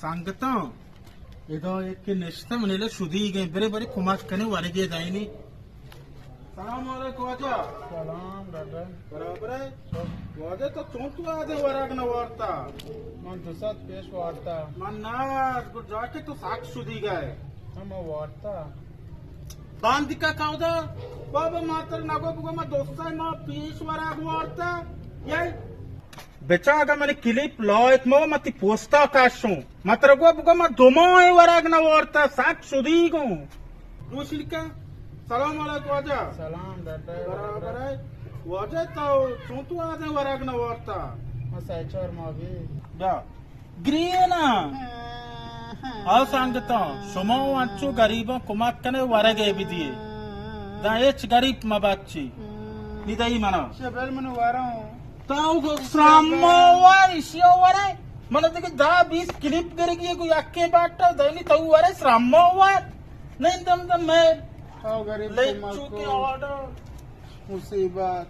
సంగతం ఏదో ఎక్కి నిష్టం నేల శుద్ధి బరే బరే కుమార్ కనే వరగే దాయిని సలాం అలైకుం వాజా सलाम दादा बराबर है वाजे तो चोंतु आदे वरागना वार्ता मन दुसत पेश वार्ता मन ना गुड जाके तो साख शुद्धि गए हम वार्ता बांधिका काउदा बाबा मातर नगो बुगो मा दोस्ता मा पेश वराग वार्ता याय बेचागा मने क्लिप लॉयत मो मति पोस्ता काशो मात्र गो बुगो मा दोमो वरागना वार्ता साख शुद्धि गो दूसरी सलाम अलैकुम वाजा सलाम दादा बराबर है वाजा तो चोंतु आदे वरागना वार्ता मैं सैचर मावी जा ग्रीना आ सांगता सुमो अंचु गरीबों कुमाकने वरगे बिदिए दा एच गरीब मबाची निदाई मना शबल मन वारा ताऊ गो श्रामोवर इसियो वरे मन देखे दा 20 क्लिप करेगी कोई अक्के बाटा दैनी ताऊ वरे श्रामोवर नहीं दम मैं आओ गरीब ले को चुके ऑर्डर मुसीबत